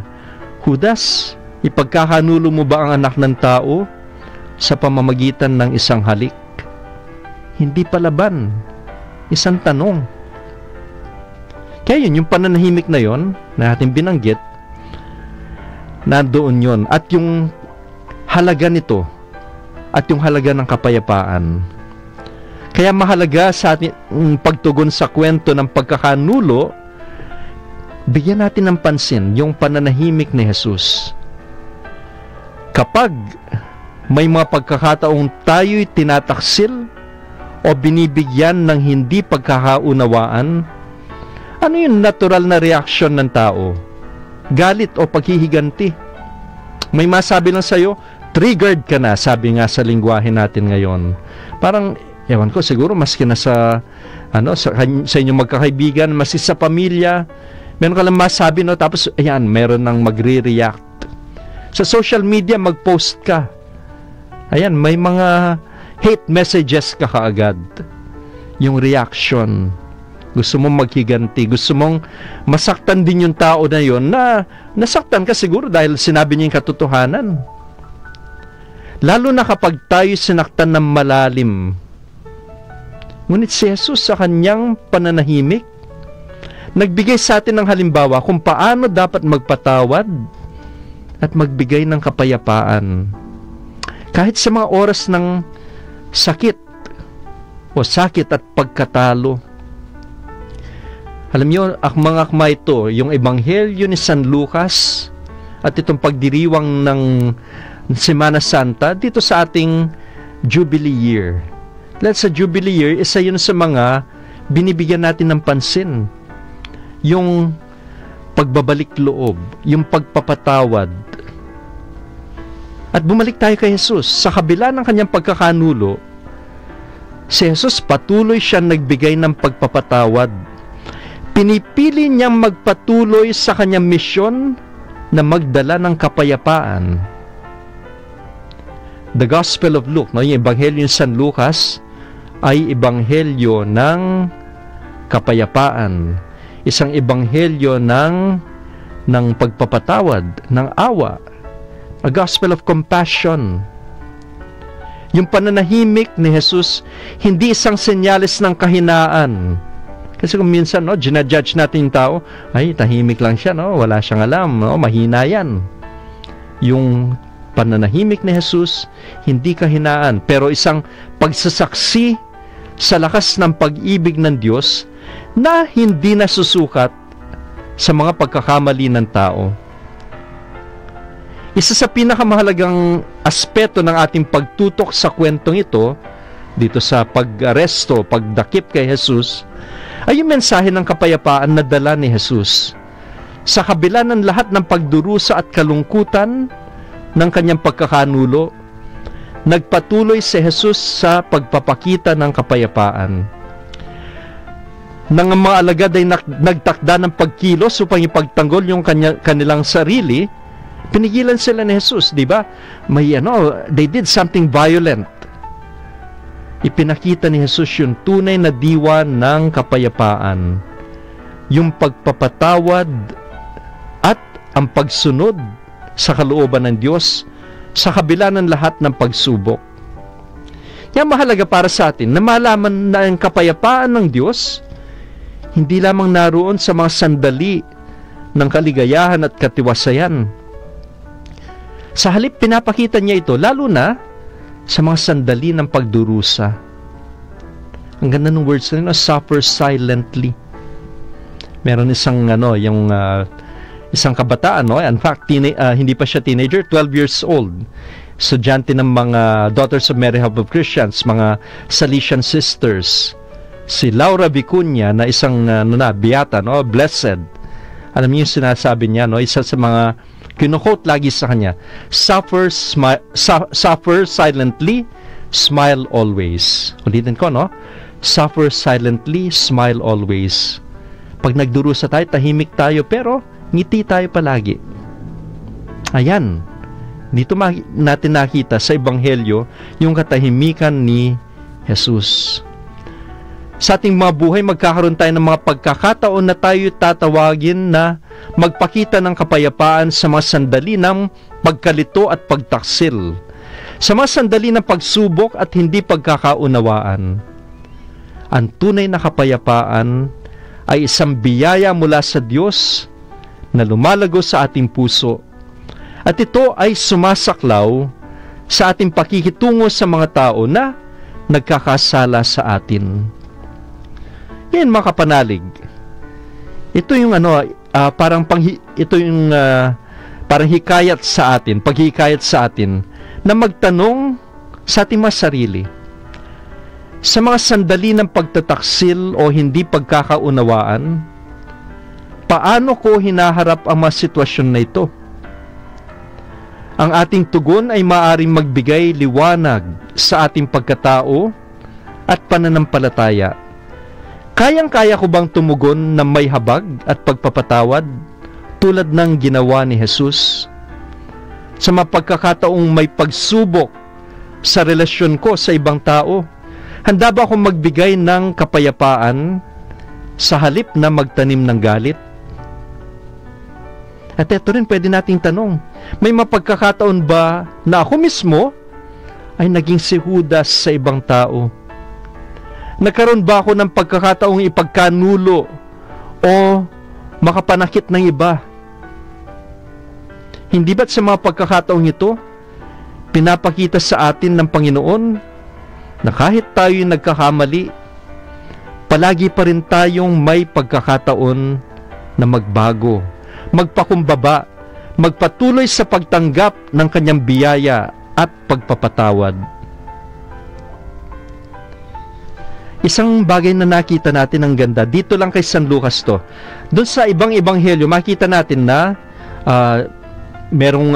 Judas, ipagkakanulo mo ba ang anak ng tao sa pamamagitan ng isang halik? Hindi palaban. Isang tanong. Kaya yun, yung pananahimik na yon na ating binanggit, nandoon yun. At yung halaga nito at yung halaga ng kapayapaan. Kaya mahalaga sa ating pagtugon sa kwento ng pagkakanulo, bigyan natin ng pansin yung pananahimik ni Jesus. Kapag may mga pagkakataong tayo'y tinataksil o binibigyan ng hindi pagkakaunawaan, ano yung natural na reaksyon ng tao? Galit o paghihiganti? May masabi lang sa'yo, triggered ka na, sabi nga sa lingwahe natin ngayon. Parang, ewan ko, siguro maski na sa inyong magkakaibigan, maski sa pamilya, meron ka lang masabi, no? Tapos, ayan, meron nang magre-react. Sa social media, mag-post ka. Ayan, may mga hate messages ka kaagad. Yung reaction. Gusto mong maghiganti, gusto mong masaktan din yung tao na yon, na nasaktan ka siguro dahil sinabi niya yung katotohanan. Lalo na kapag tayo sinaktan ng malalim. Ngunit si Jesus sa kanyang pananahimik, nagbigay sa atin ng halimbawa kung paano dapat magpatawad at magbigay ng kapayapaan. Kahit sa mga oras ng sakit at pagkatalo. Alam niyo, mga akma ito, yung Ebanghelyo ni San Lucas at itong pagdiriwang ng Semana Santa dito sa ating Jubilee Year. Dahil sa Jubilee Year, isa yun sa mga binibigyan natin ng pansin. Yung pagbabalik loob, yung pagpapatawad. At bumalik tayo kay Jesus. Sa kabila ng kanyang pagkakanulo, si Jesus patuloy siya nagbigay ng pagpapatawad. Pinipili niyang magpatuloy sa kanyang misyon na magdala ng kapayapaan. The Gospel of Luke, no, yung Ebanghelyo ng San Lucas, ay ebanghelyo ng kapayapaan. Isang ebanghelyo ng pagpapatawad, ng awa. A gospel of compassion. Yung pananahimik ni Jesus, hindi isang senyales ng kahinaan. Kasi kung minsan, no, ginajudge natin yung tao, ay, tahimik lang siya, no, wala siyang alam, no, mahina yan. Yung pananahimik ni Jesus, hindi kahinaan, pero isang pagsasaksi sa lakas ng pag-ibig ng Diyos na hindi nasusukat sa mga pagkakamali ng tao. Isa sa pinakamahalagang aspeto ng ating pagtutok sa kwentong ito, dito sa pag-aresto, pagdakip kay Jesus, ay yung mensahe ng kapayapaan na dala ni Jesus. Sa kabila ng lahat ng pagdurusa at kalungkutan ng kanyang pagkakanulo, nagpatuloy si Jesus sa pagpapakita ng kapayapaan. Nang ang mga alagad ay nagtakda ng pagkilos upang ipagtanggol yung kanilang sarili, Pinigilan sila ni Jesus, di ba? They did something violent. Ipinakita ni Jesus yung tunay na diwa ng kapayapaan, yung pagpapatawad at ang pagsunod sa kalooban ng Diyos sa kabila ng lahat ng pagsubok. Kaya mahalaga para sa atin na malaman na ang kapayapaan ng Diyos hindi lamang naroon sa mga sandali ng kaligayahan at katiwasayan. Sa halip, pinapakita niya ito lalo na sa mga sandali ng pagdurusa. Ang ganda ng words na suffer silently. Meron isang isang kabataan, in fact, hindi pa siya teenager, 12 years old. Estudyante ng mga Daughters of Mary Help of Christians, mga Salesian sisters. Si Laura Vicuña na isang biyata, blessed. Alam niyo yung sinasabi niya, isa sa mga kino-quote lagi sa kanya, suffer silently, smile always. Ulitin ko, suffer silently, smile always. Pag nagdurusa tayo, tahimik tayo, pero ngiti tayo palagi. Ayan, dito natin nakita sa Ebanghelyo yung katahimikan ni Jesus. Sa ating mga buhay, magkakaroon tayo ng mga pagkakataon na tayo tatawagin na magpakita ng kapayapaan sa mga sandali ng pagkalito at pagtaksil, sa mga sandali ng pagsubok at hindi pagkakaunawaan. Ang tunay na kapayapaan ay isang biyaya mula sa Diyos na lumalago sa ating puso, at ito ay sumasaklaw sa ating pakikitungo sa mga tao na nagkakasala sa atin. Yan, mga kapanalig. Ito yung parang hikayat sa atin, paghikayat sa atin na magtanong sa ating mga sarili. Sa mga sandali ng pagtataksil o hindi pagkakaunawaan, paano ko hinaharap ang mga sitwasyon na ito? Ang ating tugon ay maaaring magbigay liwanag sa ating pagkatao at pananampalataya. Kayang-kaya ko bang tumugon na may habag at pagpapatawad tulad ng ginawa ni Jesus? Sa mga pagkakataong may pagsubok sa relasyon ko sa ibang tao, handa ba akong magbigay ng kapayapaan sa halip na magtanim ng galit? At ito rin pwede nating tanong, may mapagkakataon ba na ako mismo ay naging si Judas sa ibang tao? Nagkaroon ba ako ng pagkakataong ipagkanulo o makapanakit ng iba? Hindi ba't sa mga pagkakataong ito, pinapakita sa atin ng Panginoon na kahit tayo'y nagkakamali, palagi pa rin tayong may pagkakataon na magbago, magpakumbaba, magpatuloy sa pagtanggap ng kanyang biyaya at pagpapatawad. Isang bagay na nakita natin ang ganda, dito lang kay San Lucas to. Doon sa ibang ebanghelyo, makita natin na merong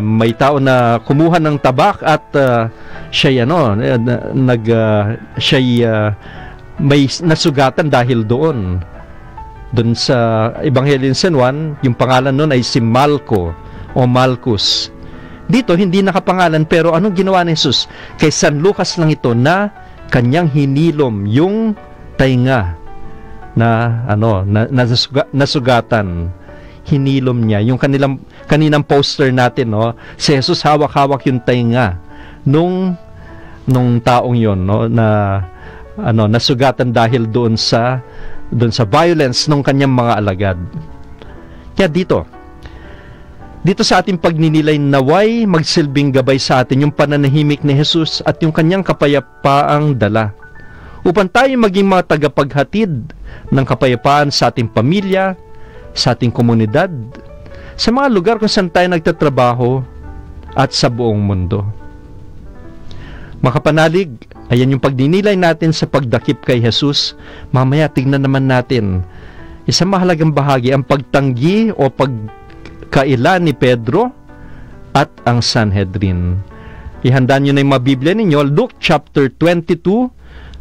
may tao na kumuha ng tabak at siya'y may nasugatan dahil doon. Doon sa ebanghelyo ng San Juan, yung pangalan noon ay si Malco o Malchus. Dito hindi nakapangalan, pero anong ginawa ni Jesus? Kay San Lucas lang ito na kanyang hinilom yung tainga na nasugatan. Hinilom niya yung kaninang poster natin, si Jesus hawak-hawak yung tainga nung taong yon, na nasugatan dahil doon sa violence ng kanyang mga alagad. Kaya dito sa ating pagninilay, naway magsilbing gabay sa atin yung pananahimik ni Jesus at yung kanyang kapayapaang dala, upang tayo maging mga tagapaghatid ng kapayapaan sa ating pamilya, sa ating komunidad, sa mga lugar kung saan tayo nagtatrabaho, at sa buong mundo. Makapanalig, ayan yung pagninilay natin sa pagdakip kay Jesus. Mamaya tignan naman natin isang mahalagang bahagi, ang pagtanggi o pagkaila ni Pedro at ang Sanhedrin. Ihanda nyo na yung mga Biblia ninyo, Luke chapter 22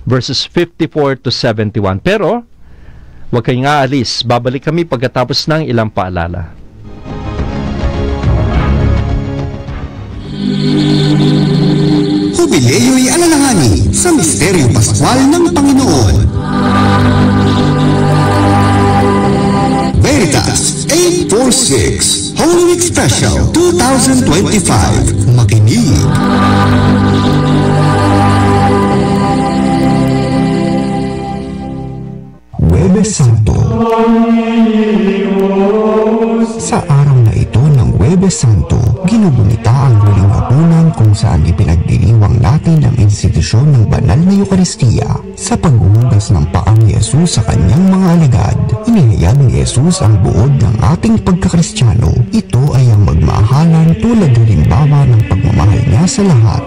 verses 54 to 71. Pero huwag kayong aalis, babalik kami pagkatapos ng ilang paalala. Jubileo'y alalahanin sa Misteryo Pascual ng Panginoon. Veritas 846 Holy Week Special 2025. Makinig. Huwebes Santo. Sa araw na ito ng Huwebes Santo, ginugunita ang huling hapunan kung saan ipinagdiriwang natin ang institusyon ng banal na Eukaristiya. Sa paghuhugas ng paa ni Jesus sa kanyang mga alagad, inihayag ni Jesus ang buod ng ating pagkakristyano. Ito ay ang magmahalan tulad ng halimbawa ng pagmamahal niya sa lahat.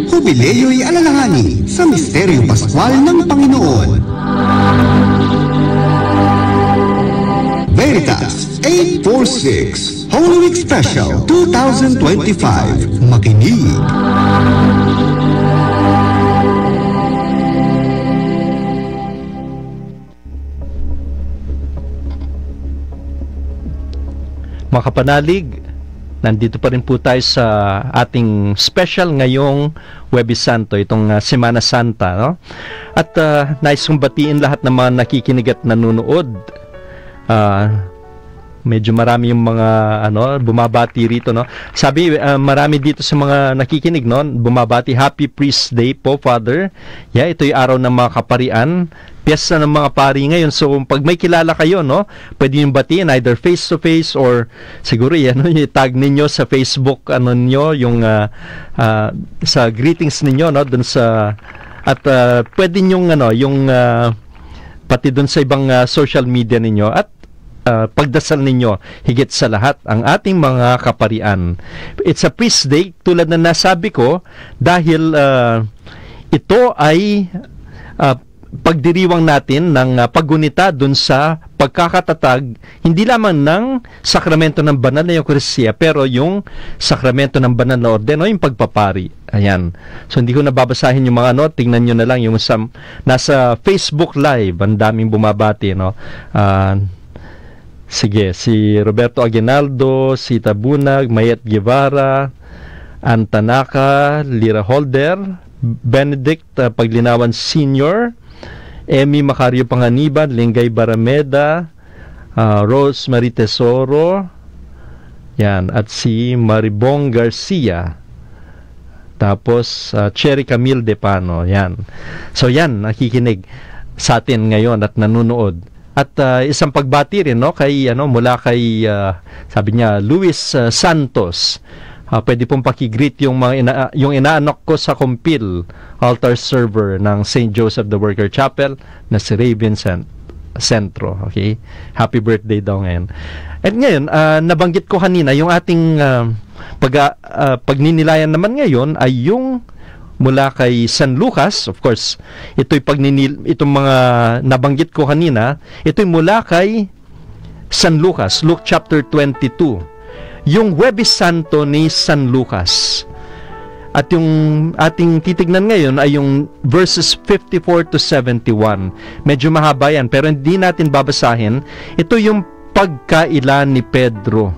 Jubileo'y alalahanin sa Misteryo Pascual ng Panginoon. Veritas 846 Holy Week Special 2025. Makinig. Mga kapanalig, nandito pa rin po tayo sa ating special ngayong Huwebes Santo, itong Semana Santa, no? At nais kong batiin lahat ng mga nakikinig at nanonood. Medyo marami yung mga bumabati rito, no? Sabi marami dito sa mga nakikinig, no? Bumabati, Happy Priest Day po, Father. Yeah, ito yung araw ng mga kaparian, piyesta ng mga pari ngayon. So pag may kilala kayo, no, pwede yung batiin either face to face or siguro i-tag ninyo sa Facebook nyo yung sa greetings ninyo, no, dun sa at pwede yung pati dun sa ibang social media ninyo at pagdasal ninyo higit sa lahat ang ating mga kaparian. It's a priest day tulad na nasabi ko dahil ito ay pagdiriwang natin ng paggunita dun sa pagkakatatag hindi lamang ng sakramento ng banal na Eucharistia pero yung sakramento ng banal na orden o yung pagpapari. Ayan. So hindi ko nababasahin yung mga tingnan nyo na lang yung nasa Facebook Live, ang daming bumabati, no? Sige, si Roberto Aguinaldo, si Tabunag, Mayet Guevara, Antanaka, Lira Holder, Benedict Paglinawan Sr., Emmy Macario Panganiban, Lingay Barameda, Rose Marie Tesoro, yan, at si Maribong Garcia. Tapos Cherry Camille Depano, yan. So yan, nakikinig sa atin ngayon at nanonood. At isang pagbati rin, no, kay mula kay sabi niya Luis Santos. Pwede pong paki-greet yung mga yung inaanak ko sa Compil altar server ng St. Joseph the Worker Chapel na si Ray Vincent Centro. Okay? Happy birthday daw ngayon. At ngayon, nabanggit ko kanina yung ating pagninilayan naman ngayon ay yung mula kay San Lucas. Of course, itong mga nabanggit ko kanina, ito'y mula kay San Lucas, Luke chapter 22. Yung Huwebes Santo ni San Lucas. At yung ating titignan ngayon ay yung verses 54 to 71. Medyo mahaba yan, pero hindi natin babasahin. Ito yung pagkaila ni Pedro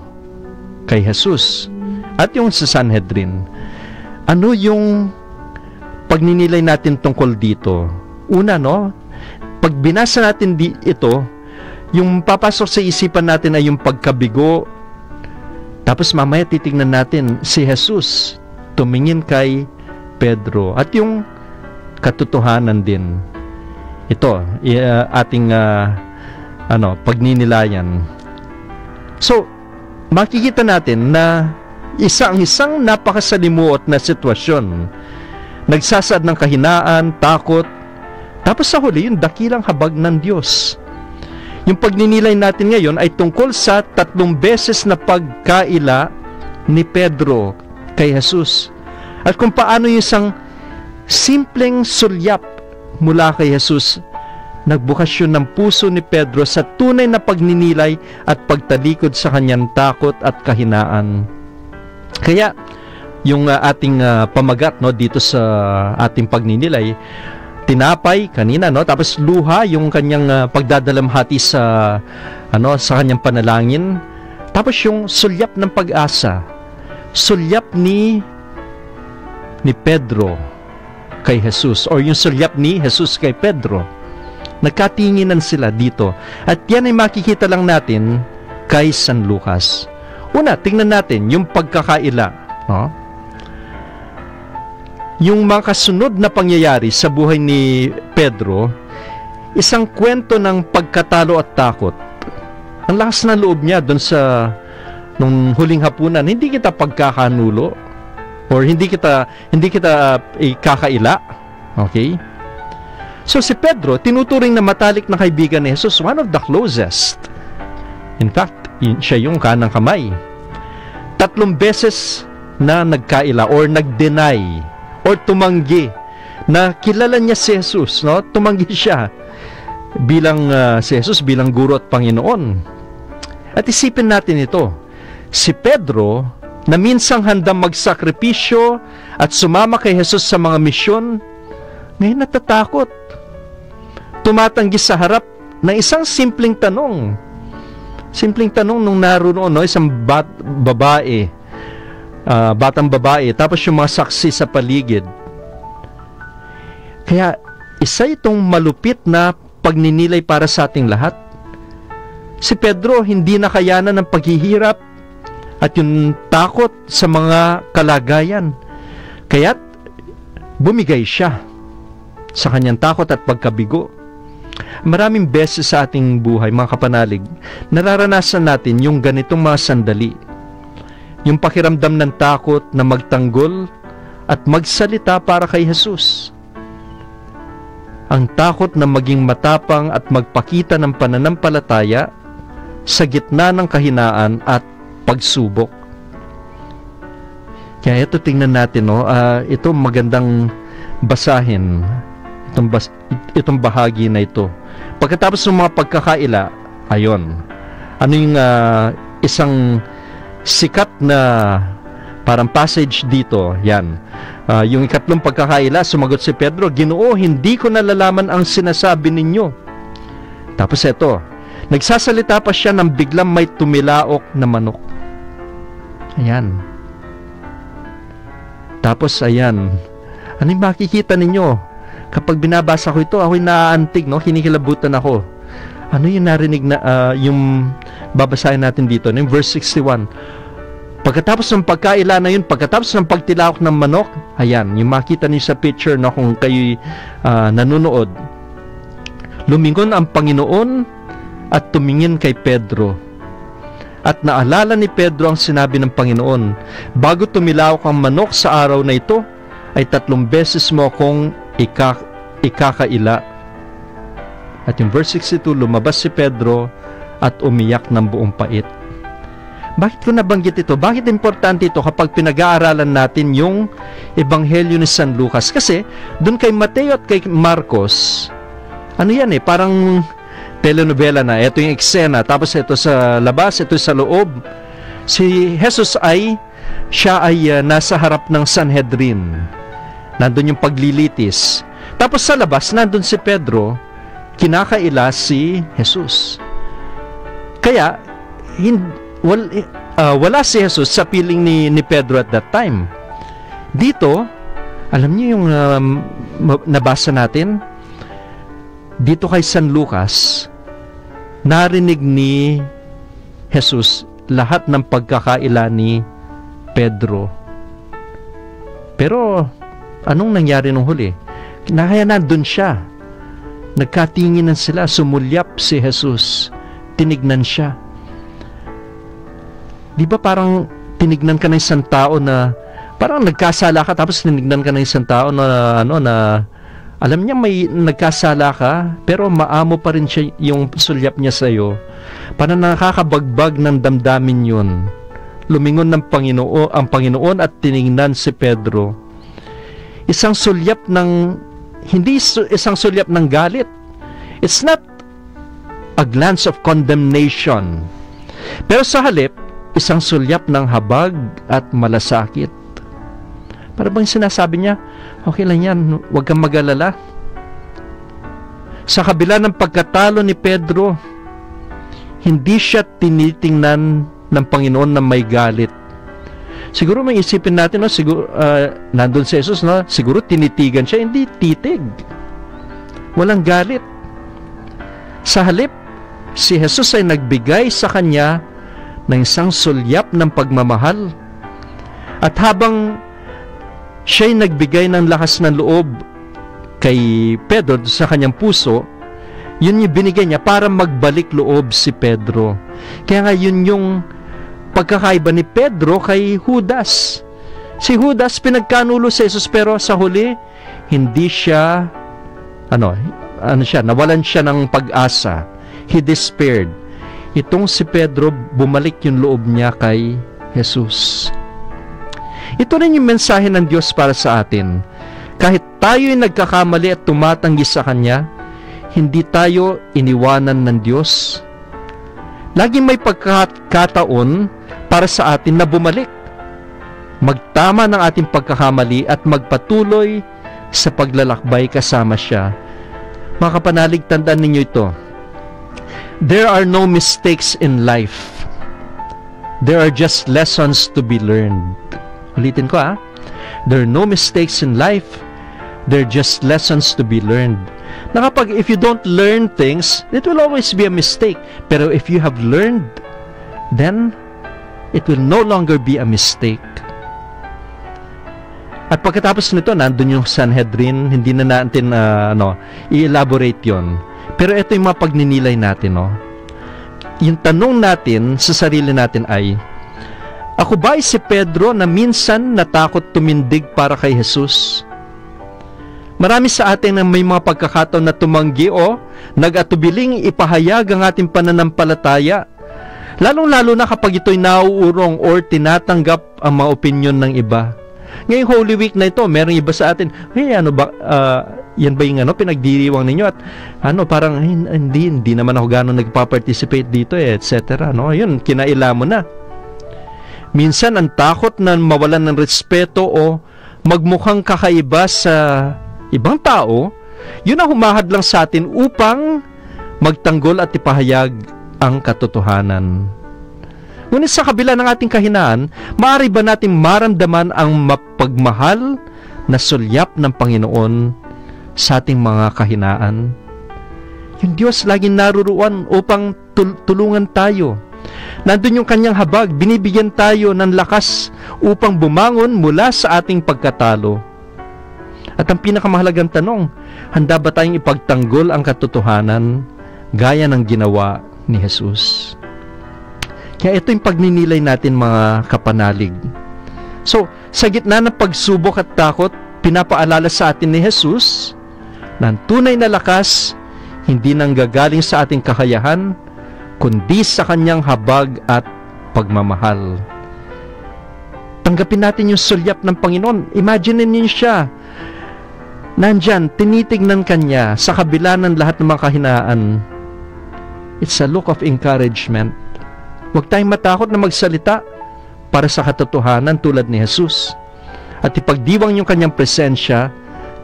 kay Jesus at yung sa Sanhedrin. Ano yung pagninilay natin tungkol dito? Una, no, pag binasa natin ito, yung papasok sa isipan natin ay yung pagkabigo. Tapos mamaya titignan natin si Jesus tumingin kay Pedro at yung katotohanan din. Ito ating pagninilayan. So makikita natin na isang napakasalimuot na sitwasyon. Nagsasaad ng kahinaan, takot, tapos sa huli yung dakilang habag ng Diyos. Yung pagninilay natin ngayon ay tungkol sa 3 beses na pagkaila ni Pedro kay Jesus. At kung paano yung isang simpleng sulyap mula kay Jesus nagbukasyon ng puso ni Pedro sa tunay na pagninilay at pagtalikod sa kanyang takot at kahinaan. Kaya yung ating pamagat, no, dito sa ating pagninilay, tinapay kanina, no? Tapos luha yung kanyang pagdadalamhati sa sa kanyang panalangin. Tapos yung sulyap ng pag-asa, sulyap ni Pedro kay Jesus, or yung sulyap ni Jesus kay Pedro. Nagkatinginan sila dito. At yan ay makikita lang natin kay San Lucas. Una, tingnan natin yung pagkakaila, no? Yung mga kasunod na pangyayari sa buhay ni Pedro, isang kwento ng pagkatalo at takot. Ang lakas ng loob niya doon sa nung huling hapunan, hindi kita pagkakanulo or hindi kita ikakaila. Okay? So si Pedro, tinuturing na matalik na kaibigan ni Jesus, one of the closest. In fact, siya yung kanang kamay. 3 beses na nagkaila or nag-deny or tumanggi na kilala niya si Jesus, no? Tumanggi siya bilang si Jesus bilang guro at Panginoon. At isipin natin ito, si Pedro na minsang handang magsakripisyo at sumama kay Jesus sa mga misyon, ngayon natatakot. Tumatanggi sa harap ng isang simpleng tanong. Simpleng tanong nung naroon, no? Isang batang babae, tapos yung mga saksi sa paligid. Kaya isa itong malupit na pagninilay para sa ating lahat. Si Pedro hindi nakayanan ng paghihirap at yung takot sa mga kalagayan. Kaya't bumigay siya sa kanyang takot at pagkabigo. Maraming beses sa ating buhay, mga kapanalig, nararanasan natin yung ganitong mga sandali. Yung pakiramdam ng takot na magtanggol at magsalita para kay Jesus. Ang takot na maging matapang at magpakita ng pananampalataya sa gitna ng kahinaan at pagsubok. Kaya ito tingnan natin, no? Ito magandang basahin. Itong bahagi na ito. Pagkatapos ng mga pagkakaila, ayon. Ano yung isang sikat na parang passage dito, yan. Yung ikatlong pagkakaila, sumagot si Pedro, Ginoo, hindi ko nalalaman ang sinasabi ninyo. Tapos ito, nagsasalita pa siya nang biglang may tumilaok na manok. Ayan. Tapos ayan, ano yung makikita ninyo? Kapag binabasa ko ito, ako'y naaantig, no? Kinikilabutan ako. Ano yung narinig na, yung babasahin natin dito, yung verse 61. Pagkatapos ng pagkaila na yun, pagkatapos ng pagtilaok ng manok, ayan, yung makita niyo sa picture, no, kung kayo'y nanonood. Lumingon ang Panginoon at tumingin kay Pedro. At naalala ni Pedro ang sinabi ng Panginoon, bago tumilaok ang manok sa araw na ito, ay 3 beses mo akong ikakaila. At yung verse 62, lumabas si Pedro at umiyak ng buong pait. Bakit ko nabanggit ito? Bakit importante ito kapag pinag-aaralan natin yung Ebanghelyo ni San Lucas? Kasi doon kay Mateo at kay Marcos, ano yan parang telenovela na. Ito yung eksena, tapos ito sa labas, ito sa loob. Si Jesus siya ay nasa harap ng Sanhedrin. Nandun yung paglilitis. Tapos sa labas, nandun si Pedro, kinakaila si Jesus. Kaya, wala si Jesus sa piling ni Pedro at that time. Dito, alam niyo yung nabasa natin? Dito kay San Lucas, narinig ni Jesus lahat ng pagkakaila ni Pedro. Pero, anong nangyari nung huli? Kaya nandun siya. Nagkatinginan sila, sumulyap si Jesus. Tinignan siya. Di ba parang tinignan ka ng isang tao na parang nagkasala ka, tapos tinignan ka ng isang tao na alam niya may nagkasala ka, pero maamo pa rin siya yung sulyap niya sa iyo. Parang nakakabagbag ng damdamin yun. Lumingon ang Panginoon at tinignan si Pedro. Isang sulyap hindi isang sulyap ng galit. It's not a glance of condemnation. Pero sa halip, isang sulyap ng habag at malasakit. Para bang sinasabi niya, okay lang yan, huwag kang mag-alala. Sa kabila ng pagkatalo ni Pedro, hindi siya tinitingnan ng Panginoon na may galit. Siguro may isipin natin, no, siguro, nandun si Jesus, no, siguro tinitigan siya, hindi titig. Walang galit. Sa halip, si Jesus ay nagbigay sa kanya ng isang sulyap ng pagmamahal. At habang siya'y nagbigay ng lakas ng loob kay Pedro sa kanyang puso, yun yung binigay niya para magbalik loob si Pedro. Kaya nga yun yung pagkakaiba ni Pedro kay Judas. Si Judas pinagkanulo si Jesus, pero sa huli hindi siya nawalan siya ng pag-asa. He despaired. Itong si Pedro, bumalik yung loob niya kay Jesus. Ito rin yung mensahe ng Diyos para sa atin. Kahit tayo'y nagkakamali at tumatanggi sa Kanya, hindi tayo iniwanan ng Diyos. Laging may pagkakataon para sa atin na bumalik, magtama ng ating pagkakamali at magpatuloy sa paglalakbay kasama siya. Mga kapanalig, tandaan ninyo ito. There are no mistakes in life. There are just lessons to be learned. Ulitin ko, There are no mistakes in life. There are just lessons to be learned. Na kapag if you don't learn things, it will always be a mistake. Pero if you have learned, then it will no longer be a mistake. At pagkatapos nito, nandun yung Sanhedrin, hindi na natin i-elaborate yon. Pero ito yung mga pagninilay natin. Yung tanong natin sa sarili natin ay, ako ba ay si Pedro na minsan natakot tumindig para kay Jesus? Marami sa atin na may mga pagkakataon na tumanggi o nag-atubiling ipahayag ang ating pananampalataya, lalong-lalo na kapag ito'y nauurong or tinatanggap ang mga opinyon ng iba. Ngayong Holy Week na ito, merong iba sa atin, ano ba, yan ba yung pinagdiriwang ninyo? At parang, hindi naman ako gano'n nagpa-participate dito, etc. Yun, kinaila mo na. Minsan, ang takot na mawalan ng respeto o magmukhang kakaiba sa ibang tao, yun ang humahad lang sa atin upang magtanggol at ipahayag ang katotohanan. Ngunit sa kabila ng ating kahinaan, maaari ba natin maramdaman ang mapagmahal na sulyap ng Panginoon sa ating mga kahinaan? Yung Diyos laging naruruan upang tulungan tayo. Nandun yung kanyang habag, binibigyan tayo ng lakas upang bumangon mula sa ating pagkatalo. At ang pinakamahalagang tanong, handa ba tayong ipagtanggol ang katotohanan gaya ng ginawa ni Jesus? Kaya ito yung pagninilay natin, mga kapanalig. So, sa gitna ng pagsubok at takot, pinapaalala sa atin ni Jesus na ang tunay na lakas hindi nanggagaling sa ating kakayahan, kundi sa kanyang habag at pagmamahal. Tanggapin natin yung sulyap ng Panginoon. Imagine niyo siya. Nandyan, tinitignan kanya sa kabila ng lahat ng mga kahinaan. It's a look of encouragement. Huwag tayong matakot na magsalita para sa katotohanan tulad ni Jesus. At ipagdiwang yung kanyang presensya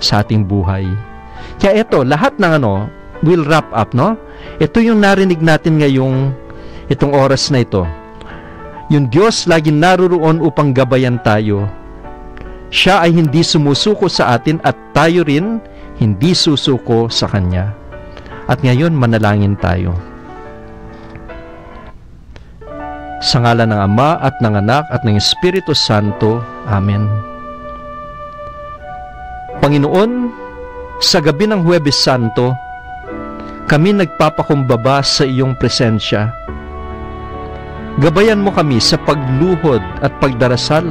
sa ating buhay. Kaya ito, lahat ng will wrap up, Ito yung narinig natin ngayong itong oras na ito. Yung Diyos laging naruroon upang gabayan tayo. Siya ay hindi sumusuko sa atin at tayo rin hindi susuko sa Kanya. At ngayon, manalangin tayo. Sa ngalan ng Ama at ng Anak at ng Espiritu Santo. Amen. Panginoon, sa gabi ng Huwebes Santo, kami nagpapakumbaba sa iyong presensya. Gabayan mo kami sa pagluhod at pagdarasal,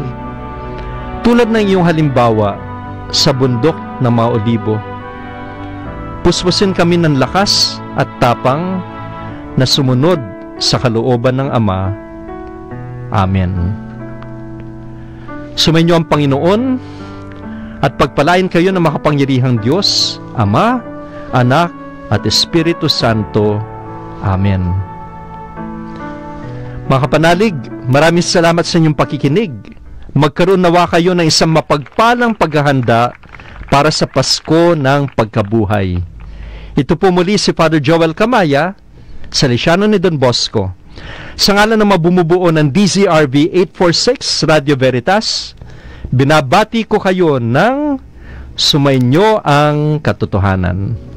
tulad ng iyong halimbawa sa bundok ng mga olibo. Puspusin kami ng lakas at tapang na sumunod sa kalooban ng Ama. Amen. Sumainyo ang Panginoon at pagpalain kayo ng makapangyarihang Diyos, Ama, Anak, at Espiritu Santo. Amen. Mga kapanalig, maraming salamat sa inyong pakikinig. Magkaroon nawa kayo ng isang mapagpalang paghahanda para sa Pasko ng pagkabuhay. Ito po muli si Father Joel Camaya, Salesiano ni Don Bosco. Sa ngalan ng mabumubuo ng DZRV 846 Radio Veritas, binabati ko kayo ng sumainyo ang katotohanan.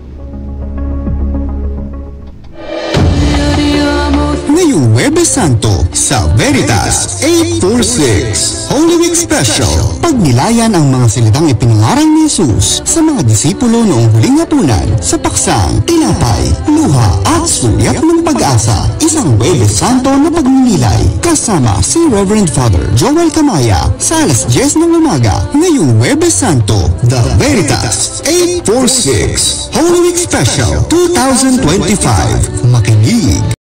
Ngayong Huwebes Santo sa Veritas 846 Holy Week Special. Pagnilayan ang mga salitang ipinangaral ni Jesus sa mga disipulo noong huling hapunan sa paksang tinapay, luha at sulyap ng pag-asa. Isang Huwebes Santo na pagninilay kasama si Reverend Father Joel Camaya sa alas 10 ng umaga. Ngayong Huwebes Santo, The Veritas 846 Holy Week Special 2025. Makinig!